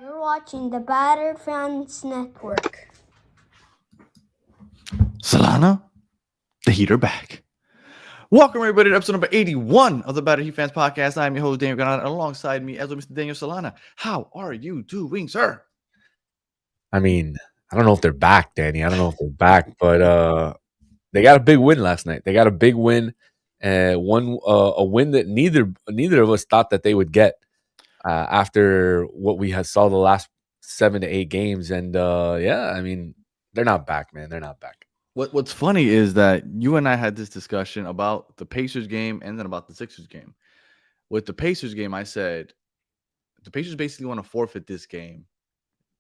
You're watching the Battered Fans Network. Solana, the Heat are back. Welcome everybody to episode number 81 of the Battered Heat Fans podcast. I'm your host, Daniel Granada, alongside me as well, Mr. Daniel Solana. How are you doing, sir? I mean, I don't know if they're back, Danny. I don't know if they're back, but they got a big win last night. They got a big win, one a win that neither of us thought that they would get after what we had saw the last 7 to 8 games. And yeah, I mean, they're not back, man. They're not back. What's funny is that you and I had this discussion about the Pacers game and then about the Sixers game. With the Pacers game, I said the Pacers basically want to forfeit this game.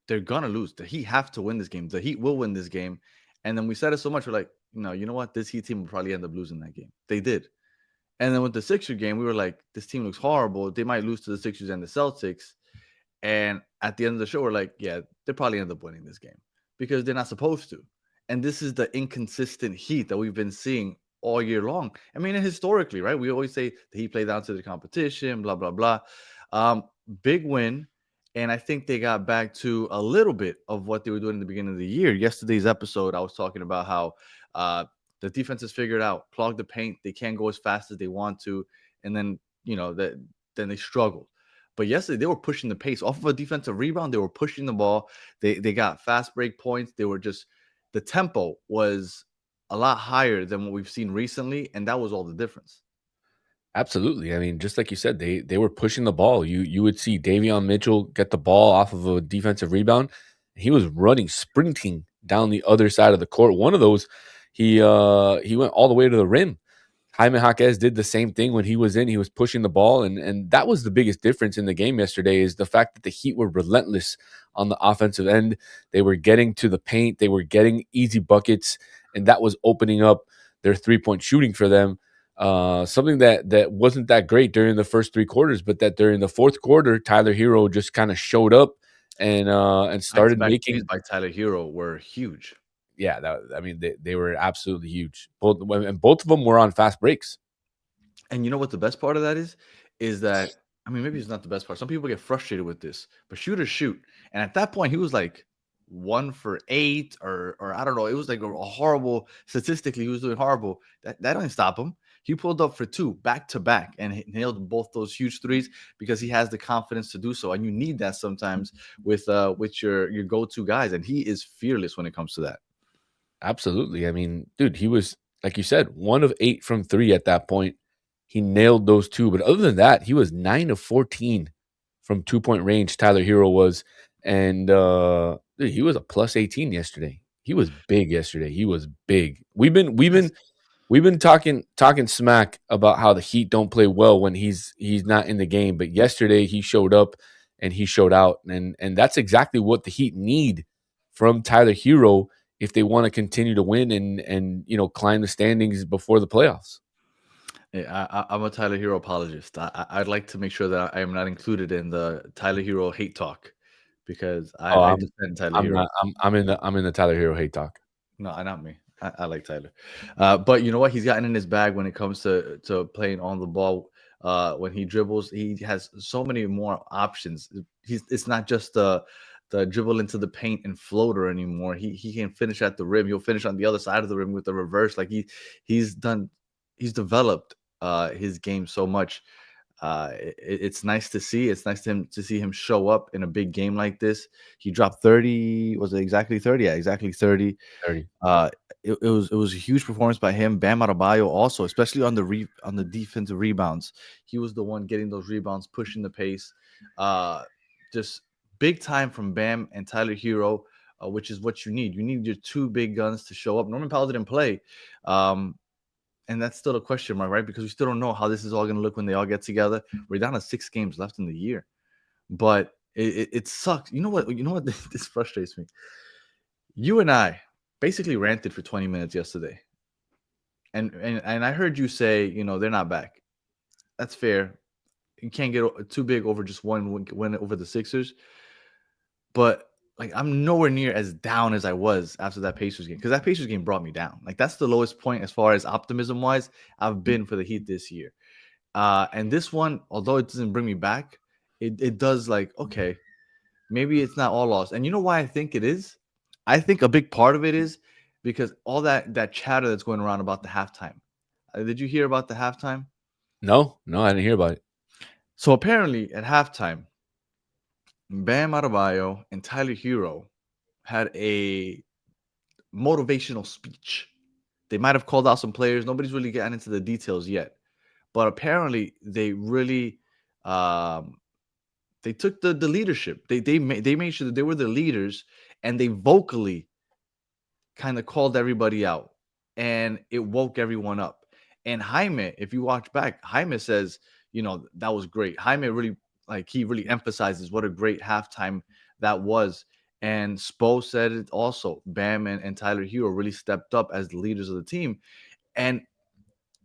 They're gonna lose. The Heat have to win this game. The Heat will win this game. And then we said it so much, we're like, no, you know what? This Heat team will probably end up losing that game. They did. And then with the Sixers game, we were like, this team looks horrible. They might lose to the Sixers and the Celtics. And at the end of the show, we're like, yeah, they probably end up winning this game because they're not supposed to. And this is the inconsistent Heat that we've been seeing all year long. I mean, historically, right? We always say the Heat play down to the competition, blah, blah, blah. Big win. And I think they got back to a little bit of what they were doing in the beginning of the year. Yesterday's episode, I was talking about how the defense is figured out, clog the paint. They can't go as fast as they want to. And then, then they struggled. But yesterday they were pushing the pace off of a defensive rebound. They were pushing the ball. They got fast break points. They were just the tempo was a lot higher than what we've seen recently, and that was all the difference. Absolutely. I mean, just like you said, they were pushing the ball. You would see Davion Mitchell get the ball off of a defensive rebound. He was running, sprinting down the other side of the court. One of those, he went all the way to the rim. Jaime Jaquez did the same thing when he was in. He was pushing the ball, and that was the biggest difference in the game yesterday is the fact that the Heat were relentless on the offensive end. They were getting to the paint. They were getting easy buckets, and that was opening up their three-point shooting for them. Something that wasn't that great during the first 3 quarters, but that during the fourth quarter, Tyler Hero just kind of showed up and started Back-to-back making. threes by Tyler Hero were huge. Yeah, I mean they were absolutely huge. Both of them were on fast breaks. And you know what the best part of that is that I mean maybe it's not the best part. Some people get frustrated with this, but shooters shoot. And at that point, he was like 1 for 8, or I don't know. It was like a horrible statistically. He was doing horrible. That didn't stop him. He pulled up for 2 back to back and nailed both those huge threes because he has the confidence to do so. And you need that sometimes with your go-to guys. And he is fearless when it comes to that. Absolutely. I mean, dude, he was like you said, 1 of 8 from 3 at that point. He nailed those 2, but other than that, he was 9 of 14 from 2 point range. Tyler Hero was, and dude, he was a plus 18 yesterday. He was big yesterday. He was big. We've been talking smack about how the Heat don't play well when he's not in the game, but yesterday he showed up and he showed out, and that's exactly what the Heat need from Tyler Hero if they want to continue to win and climb the standings before the playoffs. I'm a Tyler Hero apologist. I'd like to make sure that I am not included in the Tyler Hero hate talk because Oh, I defend Tyler I'm Hero. not. I'm in the Tyler Hero hate talk. No, not me. I like Tyler, but you know what? He's gotten in his bag when it comes to playing on the ball. When he dribbles, he has so many more options. It's not just the dribble into the paint and floater anymore. He can finish at the rim. He'll finish on the other side of the rim with the reverse. Like he's developed his game so much. It's nice to see. It's nice to see him show up in a big game like this. He dropped 30. Was it exactly 30? Yeah, exactly 30. 30. Uh, it was a huge performance by him. Bam Adebayo also, especially on the defensive rebounds. He was the one getting those rebounds, pushing the pace. Uh, just big time from Bam and Tyler Hero, which is what you need. You need your 2 big guns to show up. Norman Powell didn't play. And that's still a question mark, right? Because we still don't know how this is all going to look when they all get together. We're down to 6 games left in the year, but it sucks. You know what? You know what? This frustrates me. You and I basically ranted for 20 minutes yesterday, and I heard you say, they're not back. That's fair. You can't get too big over just one win over the Sixers, but like I'm nowhere near as down as I was after that Pacers game because that Pacers game brought me down. Like that's the lowest point as far as optimism wise I've been for the Heat this year. And this one, although it doesn't bring me back, it does like okay. maybe it's not all lost. And you know why I think it is? I think a big part of it is because all that chatter that's going around about the halftime. Did you hear about the halftime? No, I didn't hear about it. So apparently at halftime, Bam Adebayo and Tyler Hero had a motivational speech. They might have called out some players. Nobody's really getting into the details yet, but apparently they really um, they took the leadership. They made sure that they were the leaders, and they vocally kind of called everybody out, and it woke everyone up. And Jaime, if you watch back, Jaime says, that was great. Jaime really, like, he really emphasizes what a great halftime that was. And Spo said it also. Bam and Tyler Hero really stepped up as the leaders of the team. And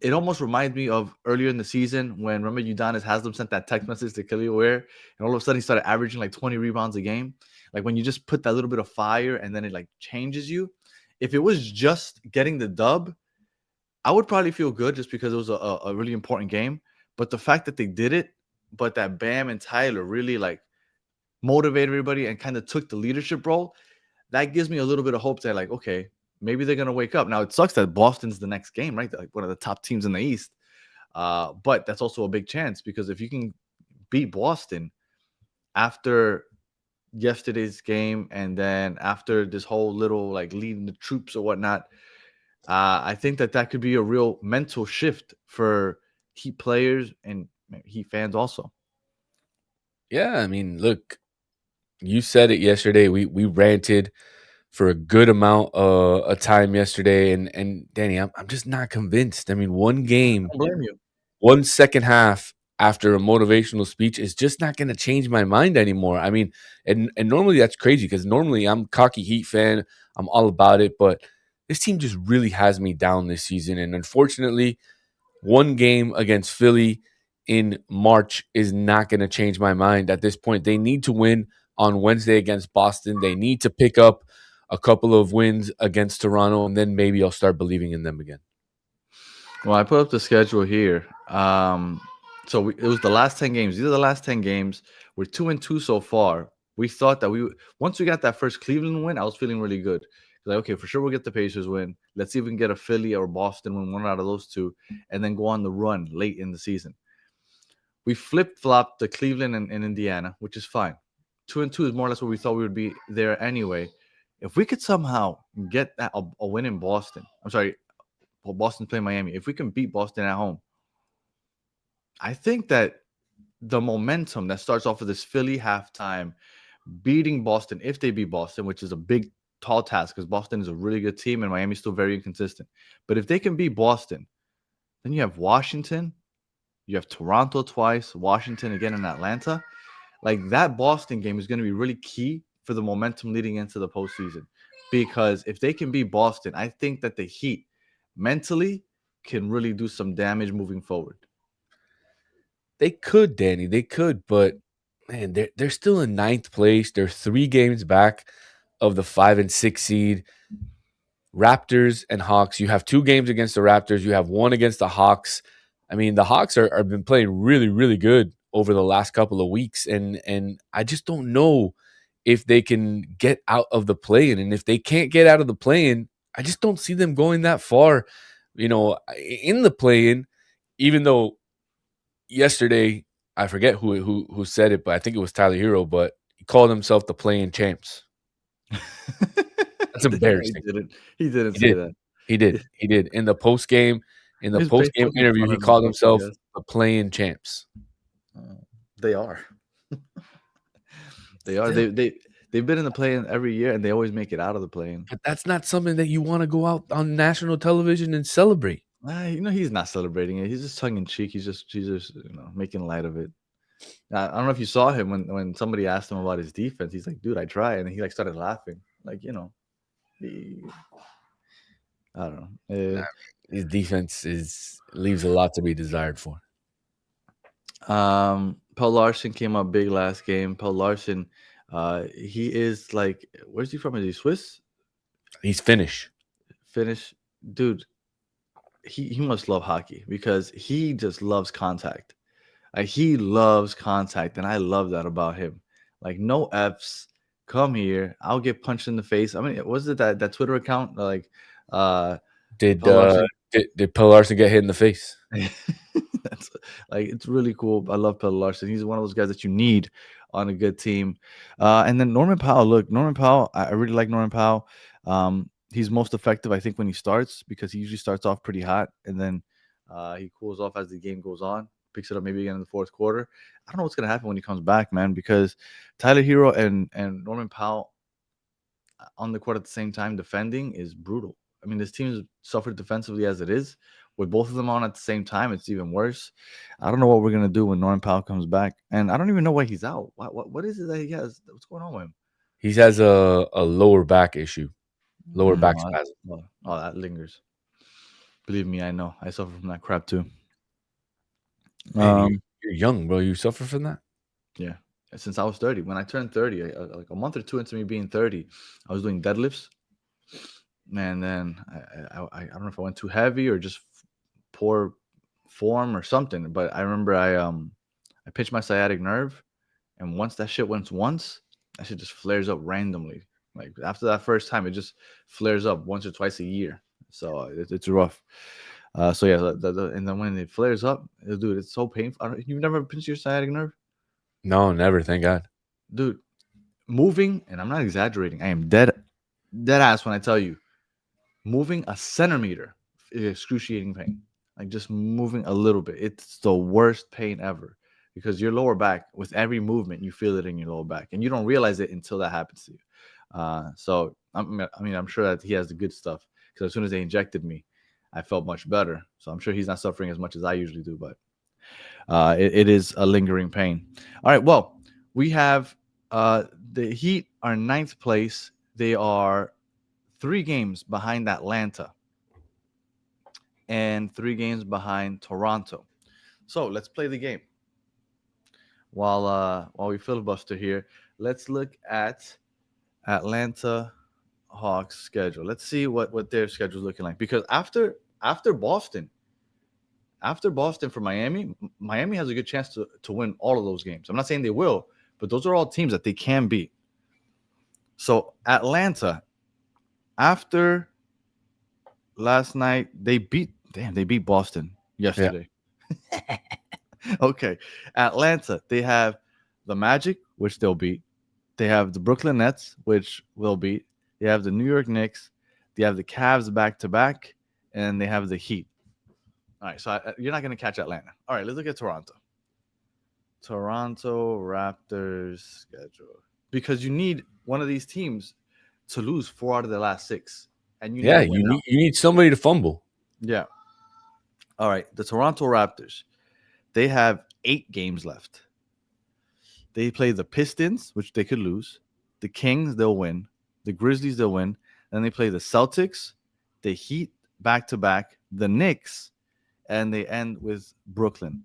it almost reminds me of earlier in the season when, remember, Udonis Haslem sent that text message to Kelly Ware, and all of a sudden he started averaging like 20 rebounds a game. Like when you just put that little bit of fire and then it like changes you. If it was just getting the dub, I would probably feel good just because it was a really important game. But the fact that they did it, but that Bam and Tyler really like motivated everybody and kind of took the leadership role, that gives me a little bit of hope that, like, okay, maybe they're gonna wake up. Now it sucks that Boston's the next game, right? They're like one of the top teams in the East. But that's also a big chance because if you can beat Boston after yesterday's game and then after this whole little like leading the troops or whatnot, I think that could be a real mental shift for Heat players and Heat fans also. Yeah, I mean, look, you said it yesterday. We ranted for a good amount of time yesterday, and Danny, I'm just not convinced. I mean, one I game, don't blame you. one second half after a motivational speech is just not going to change my mind anymore. I mean, and normally that's crazy because normally I'm a cocky Heat fan. I'm all about it, but this team just really has me down this season, and unfortunately, one game against Philly in March is not going to change my mind at this point. They need to win on Wednesday against Boston. They need to pick up a couple of wins against Toronto, and then maybe I'll start believing in them again. Well, I put up the schedule here. It was the last 10 games. These are the last 10 games. We're 2-2 so far. We thought that once we got that first Cleveland win, I was feeling really good. Like, okay, for sure we'll get the Pacers win. Let's see if we can get a Philly or Boston win, one out of those two, and then go on the run late in the season. We flip-flopped the Cleveland and Indiana, which is fine. 2-2 is more or less where we thought we would be there anyway. If we could somehow get a win in Boston, I'm sorry, Boston playing Miami. If we can beat Boston at home, I think that the momentum that starts off of this Philly halftime, beating Boston, if they beat Boston, which is a big, tall task because Boston is a really good team and Miami's still very inconsistent. But if they can beat Boston, then you have Washington, you have Toronto twice, Washington again, in Atlanta. Like, that Boston game is going to be really key for the momentum leading into the postseason. Because if they can beat Boston, I think that the Heat mentally can really do some damage moving forward. They could, Danny. They could, but man, they're still in ninth place. They're 3 games back of the 5 and 6 seed. Raptors and Hawks. You have 2 games against the Raptors. You have one against the Hawks. I mean, the Hawks are been playing really, really good over the last couple of weeks, and I just don't know if they can get out of the play-in. And if they can't get out of the play-in, I just don't see them going that far, in the play-in. Even though yesterday, I forget who said it, but I think it was Tyler Hero, but he called himself the play-in champs. That's No, he embarrassing. didn't. He didn't He say did. that. He did. He did. In the His post game Facebook in interview, front he of him, called so I himself guess. the playing champs. They are. They are. Still, They've been in the play-in every year, and they always make it out of the play-in. but that's not something that you want to go out on national television and celebrate. He's not celebrating it. He's just tongue in cheek. He's just making light of it. I don't know if you saw him when somebody asked him about his defense. He's like, "Dude, I try," and he like started laughing. Like, I don't know. His defense leaves a lot to be desired for. Paul Larson came up big last game. Paul Larson, he is like, where's he from? Is he Swiss? He's Finnish. Finnish? Dude, he must love hockey because he just loves contact. He loves contact, and I love that about him. Like no F's. Come here. I'll get punched in the face. I mean, was it that Twitter account like Did Paul uh Larson? did Pill Larson get hit in the face? That's like it's really cool. I love Pelle Larson. He's one of those guys that you need on a good team. And then Norman Powell. Look, Norman Powell. I really like Norman Powell. He's most effective, I think, when he starts because he usually starts off pretty hot and then he cools off as the game goes on. Picks it up maybe again in the fourth quarter. I don't know what's gonna happen when he comes back, man, because Tyler Hero and Norman Powell on the court at the same time defending is brutal. I mean, this team has suffered defensively as it is. With both of them on at the same time, it's even worse. I don't know what we're gonna do when Norman Powell comes back, and I don't even know why he's out. What is it that he has? What's going on with him? He has a lower back issue, lower back Oh, spasm. that lingers. Believe me, I know. I suffer from that crap too. Man, Um, you're young, bro. You suffer from that? yeah. Since I was 30, when I turned 30, like a month or two into me being 30, I was doing deadlifts. Man, then I don't know if I went too heavy or just poor form or something. But I remember I pinched my sciatic nerve, and once that shit went once, that shit just flares up randomly. Like after that first time, it just flares up once or twice a year. So it's rough. So yeah, and then when it flares up, dude, it's so painful. You've never pinched your sciatic nerve, No, never. Thank God. dude. Moving, and I'm not exaggerating. I am dead ass when I tell you, moving a centimeter is excruciating pain. Like just moving a little bit, it's the worst pain ever because your lower back, with every movement, you feel it in your lower back, and you don't realize it until that happens to you. So I'm sure that he has the good stuff because as soon as they injected me, I felt much better. So I'm sure he's not suffering as much as I usually do, but it is a lingering pain. All right, well, we have the Heat are ninth place. They are 3 games behind Atlanta and 3 games behind Toronto. So let's play the game. While we filibuster here, let's look at Atlanta Hawks schedule. Let's see what their schedule is looking like because after Boston for Miami, Miami has a good chance to win all of those games. I'm not saying they will, but those are all teams that they can beat. So Atlanta, after last night, they beat Boston Yeah. yesterday. Okay. Atlanta, they have the Magic, which they'll beat. They have the Brooklyn Nets, which will beat. They have the New York Knicks. They have the Cavs back to back, and they have the Heat. All right, so you're not going to catch Atlanta. All right, let's look at Toronto. Toronto Raptors schedule. Because you need one of these teams to lose 4 out of the last 6, and you need Yeah, to win out. you need somebody to fumble. Yeah. All right, the Toronto Raptors. They have 8 games left. They play the Pistons, which they could lose. The Kings, they'll win. The Grizzlies, they'll win. Then they play the Celtics, the Heat back to back, the Knicks, and they end with Brooklyn.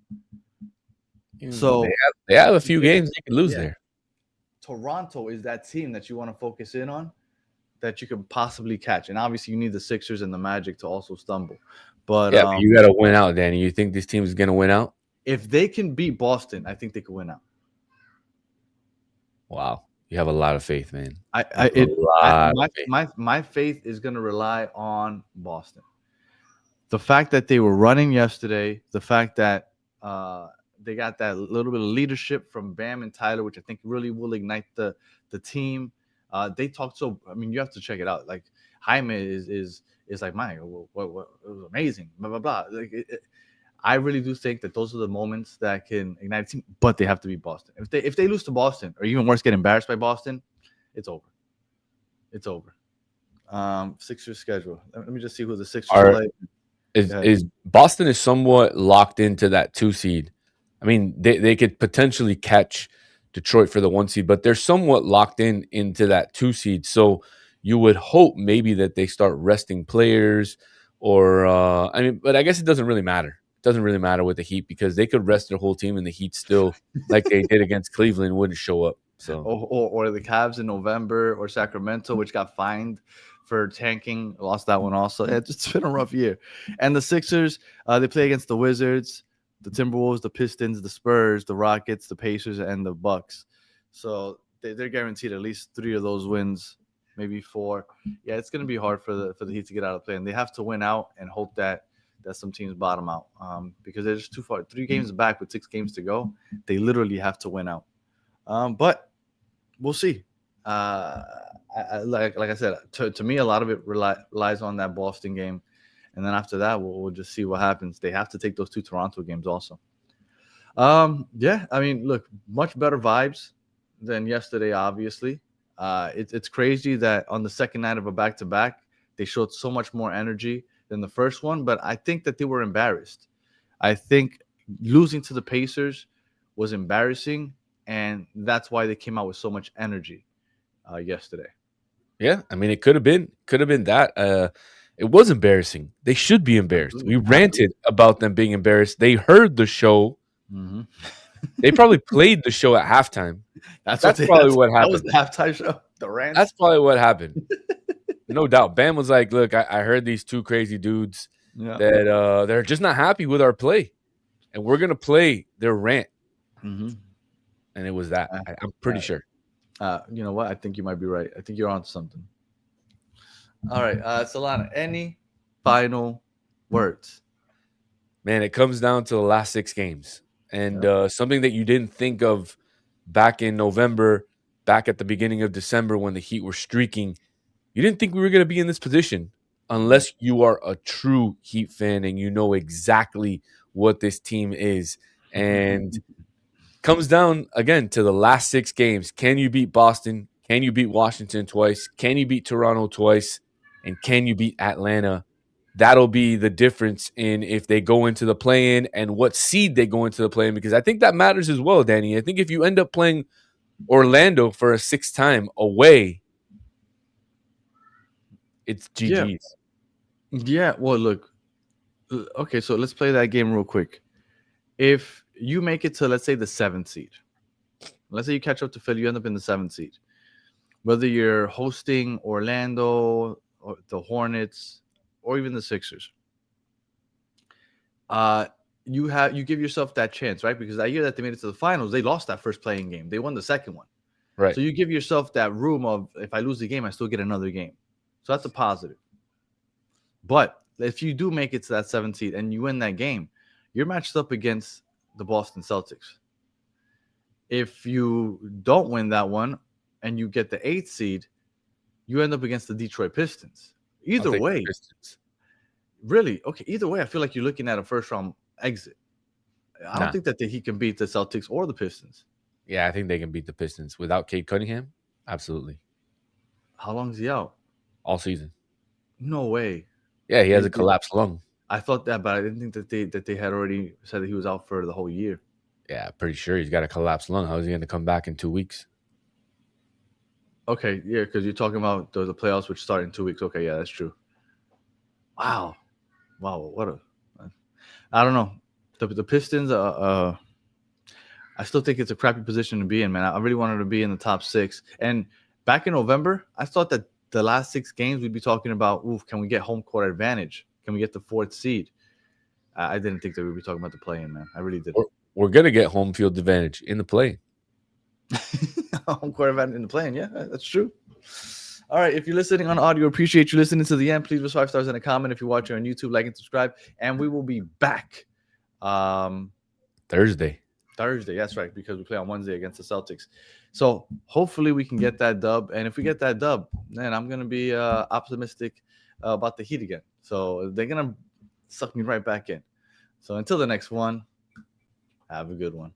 So they have a few games they could lose yeah, there. Toronto is that team that you want to focus in on that you could possibly catch. And obviously you need the Sixers and the Magic to also stumble. But Yeah, but you got to win out, Danny. You think this team is going to win out? if they can beat Boston, I think they could win out. Wow, you have a lot of faith, man. My faith is going to rely on Boston. The fact that they were running yesterday, the fact that they got that little bit of leadership from Bam and Tyler, which I think really will ignite the team. They talked so. I mean, you have to check it out. Like Jaime is like, my, what it was amazing. Blah blah blah. Like I really do think that those are the moments that can ignite a team, but they have to beat Boston. If they lose to Boston, or even worse, get embarrassed by Boston, it's over. It's over. Sixers schedule. Let me just see who the Sixers play. Is Boston is somewhat locked into that 2 seed. I mean, they could potentially catch Detroit for the 1 seed, but they're somewhat locked into that 2 seed. So you would hope maybe that they start resting players, or I mean, but I guess it doesn't really matter. It doesn't really matter with the Heat because they could rest their whole team, and the Heat still, like they did against Cleveland, wouldn't show up. So or the Cavs in November, or Sacramento, which got fined for tanking, lost that one also. It's been a rough year. And the Sixers, they play against the Wizards, the Timberwolves, the Pistons, the Spurs, the Rockets, the Pacers, and the Bucks. So they're guaranteed at least 3 of those wins, maybe 4. Yeah, it's going to be hard for the Heat to get out of play, and they have to win out and hope that some teams bottom out because they're just too far. 3 games back with 6 games to go. They literally have to win out. But we'll see. Like I said, to me, a lot of it relies on that Boston game, and then after that, we'll just see what happens. They have to take those 2 Toronto games also. Yeah, I mean, look, much better vibes than yesterday. Obviously, it's crazy that on the second night of a back-to-back, they showed so much more energy than the first one. But I think that they were embarrassed. I think losing to the Pacers was embarrassing, and that's why they came out with so much energy yesterday. Yeah, I mean, it could have been that. It was embarrassing. They should be embarrassed. We ranted about them being embarrassed. They heard the show. Mm-hmm. They probably played the show at halftime. That's probably what happened. That was the halftime show. The rant. That's probably what happened. No doubt. Bam was like, "Look, I heard these 2 crazy dudes that they're just not happy with our play, and we're gonna play their rant." Mm-hmm. And it was that. I'm pretty sure. You know what? I think you might be right. I think you're onto something. All right, Solana, any final words? Man, it comes down to the last 6 games. And something that you didn't think of back in November, back at the beginning of December when the Heat were streaking, you didn't think we were going to be in this position unless you are a true Heat fan and you know exactly what this team is. And comes down, again, to the last 6 games. Can you beat Boston? Can you beat Washington twice? Can you beat Toronto twice? And can you beat Atlanta? That'll be the difference in if they go into the play-in and what seed they go into the play-in, because I think that matters as well, Danny. I think if you end up playing Orlando for a 6th time away, it's GG's. Yeah. Well, look. Okay, so let's play that game real quick. If you make it to, let's say, the 7th seed, let's say you catch up to Philly, you end up in the 7th seed. Whether you're hosting Orlando or the Hornets or even the Sixers, you give yourself that chance, right? Because that year that they made it to the finals, they lost that first playing game. They won the second one. Right. So you give yourself that room of, if I lose the game, I still get another game. So that's a positive. But if you do make it to that 7th seed and you win that game, you're matched up against the Boston Celtics. If you don't win that one and you get the 8th seed, you end up against the Detroit Pistons. Either way, really, okay, either way, I feel like you're looking at a first-round exit. I don't think that he can beat the Celtics or the Pistons. Yeah, I think they can beat the Pistons without Cade Cunningham. Absolutely. How long is he out? All season. No way. Yeah, he has a collapsed lung. I thought that, but I didn't think that they had already said that he was out for the whole year. Yeah, pretty sure he's got a collapsed lung. How is he going to come back in 2 weeks? Okay, yeah, because you're talking about the playoffs, which start in 2 weeks. Okay, yeah, that's true. Wow, what a... I don't know. The Pistons, I still think it's a crappy position to be in, man. I really wanted to be in the top 6. And back in November, I thought that the last 6 games we'd be talking about, can we get home court advantage? Can we get the 4th seed? I didn't think that we'd be talking about the play-in, man. I really didn't. We're going to get home field advantage in the play. Home court advantage in the play-in, yeah, that's true. All right, if you're listening on audio, appreciate you listening to the end. Please leave 5 stars and a comment. If you're watching on YouTube, like and subscribe. And we will be back Thursday. That's right, because we play on Wednesday against the Celtics. So hopefully we can get that dub. And if we get that dub, then I'm going to be optimistic about the Heat again. So they're going to suck me right back in. So until the next one, have a good one.